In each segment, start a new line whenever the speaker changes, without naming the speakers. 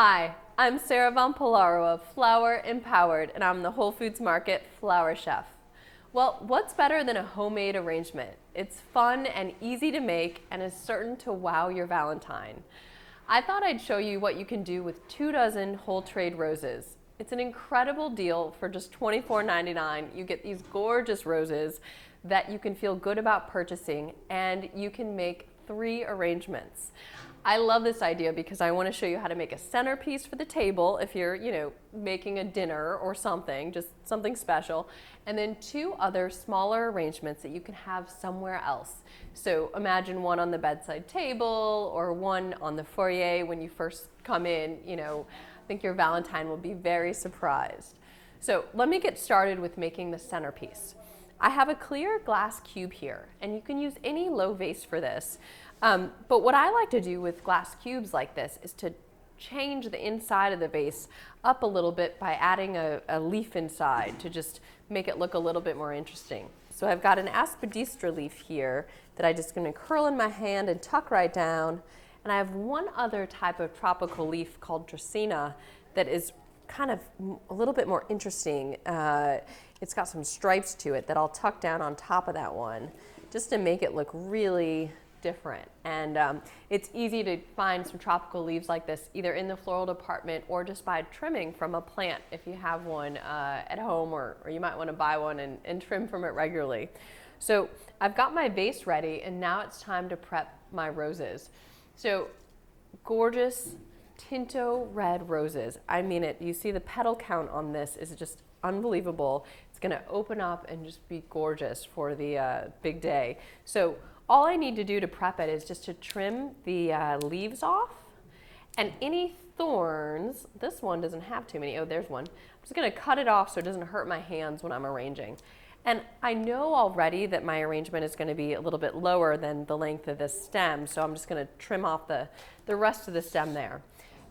Hi, I'm Sarah von Pollaro of Flower Empowered, and I'm the Whole Foods Market Flower Chef. Well, what's better than a homemade arrangement? It's fun and easy to make and is certain to wow your Valentine. I thought I'd show you what you can do with 24 whole trade roses. It's an incredible deal for just $24.99. You get these gorgeous roses that you can feel good about purchasing, and you can make 3 arrangements. I love this idea because I want to show you how to make a centerpiece for the table if you're, making a dinner or something, just something special, and then 2 other smaller arrangements that you can have somewhere else. So imagine one on the bedside table or one on the foyer when you first come in. I think your Valentine will be very surprised. So let me get started with making the centerpiece. I have a clear glass cube here, and you can use any low vase for this. But what I like to do with glass cubes like this is to change the inside of the vase up a little bit by adding a leaf inside to just make it look a little bit more interesting. So I've got an aspidistra leaf here that I'm just going to curl in my hand and tuck right down. And I have one other type of tropical leaf called Dracaena that is kind of a little bit more interesting. It's got some stripes to it that I'll tuck down on top of that one just to make it look really different. And it's easy to find some tropical leaves like this either in the floral department or just by trimming from a plant if you have one at home, or you might want to buy one and trim from it regularly. So I've got my vase ready, and now it's time to prep my roses. So gorgeous Tinto red roses. I mean it. You see the petal count on this is just unbelievable. It's going to open up and just be gorgeous for the big day. So all I need to do to prep it is just to trim the leaves off, and any thorns, this one doesn't have too many. Oh, there's one. I'm just going to cut it off so it doesn't hurt my hands when I'm arranging. And I know already that my arrangement is going to be a little bit lower than the length of this stem, so I'm just going to trim off the rest of the stem there.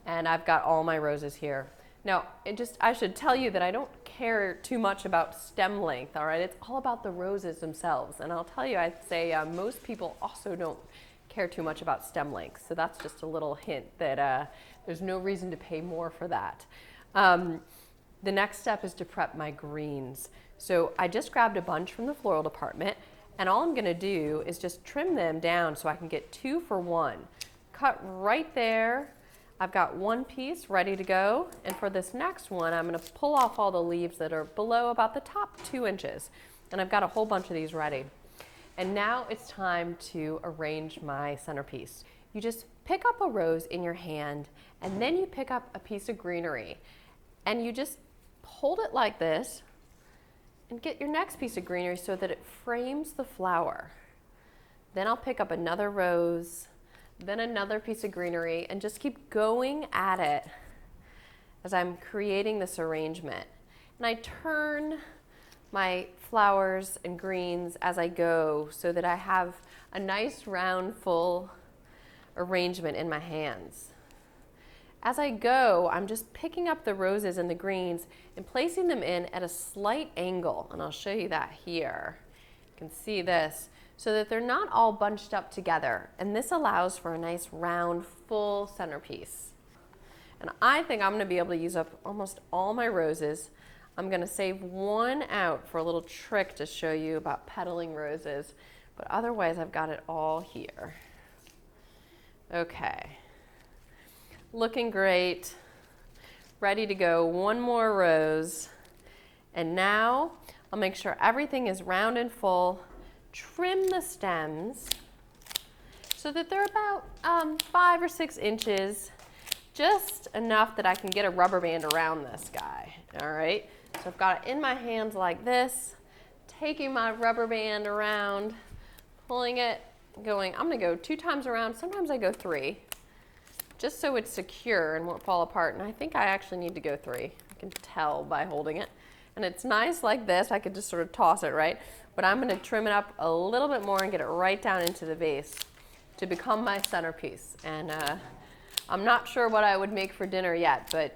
And I've got all my roses here. Now, I should tell you that I don't care too much about stem length, all right? It's all about the roses themselves. And I'll tell you, I'd say most people also don't care too much about stem length. So that's just a little hint that there's no reason to pay more for that. The next step is to prep my greens. So I just grabbed a bunch from the floral department, and all I'm gonna do is just trim them down so I can get 2 for 1. Cut right there. I've got one piece ready to go, and for this next one, I'm gonna pull off all the leaves that are below about the top 2 inches, and I've got a whole bunch of these ready. And now it's time to arrange my centerpiece. You just pick up a rose in your hand, and then you pick up a piece of greenery, and you just hold it like this, and get your next piece of greenery so that it frames the flower. Then I'll pick up another rose, then another piece of greenery, and just keep going at it as I'm creating this arrangement. And I turn my flowers and greens as I go so that I have a nice round full arrangement in my hands. As I go, I'm just picking up the roses and the greens and placing them in at a slight angle, and I'll show you that here. You can see this, so that they're not all bunched up together. And this allows for a nice round, full centerpiece. And I think I'm gonna be able to use up almost all my roses. I'm gonna save one out for a little trick to show you about petaling roses, but otherwise I've got it all here. Okay, looking great, ready to go. One more rose. And now I'll make sure everything is round and full. Trim the stems so that they're about 5 or 6 inches, just enough that I can get a rubber band around this guy, all right? So I've got it in my hands like this, taking my rubber band around, pulling it, going, I'm gonna go 2 times around, sometimes I go 3, just so it's secure and won't fall apart, and I think I actually need to go 3. I can tell by holding it. And it's nice like this, I could just sort of toss it, right? But I'm gonna trim it up a little bit more and get it right down into the vase to become my centerpiece. And I'm not sure what I would make for dinner yet, but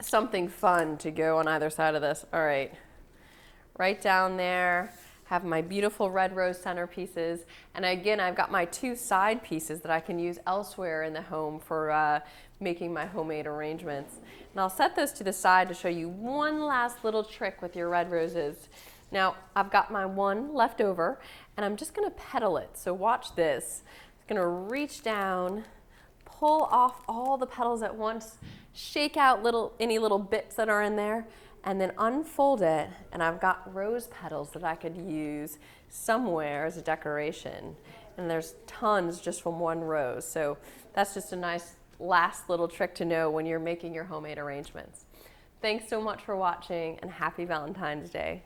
something fun to go on either side of this. All right, right down there. Have my beautiful red rose centerpieces. And again, I've got my 2 side pieces that I can use elsewhere in the home for making my homemade arrangements. And I'll set those to the side to show you one last little trick with your red roses. Now, I've got my one left over, and I'm just gonna petal it. So watch this. I'm gonna reach down, pull off all the petals at once, shake out any little bits that are in there, and then unfold it, and I've got rose petals that I could use somewhere as a decoration. And there's tons just from one rose. So that's just a nice last little trick to know when you're making your homemade arrangements. Thanks so much for watching, and happy Valentine's Day.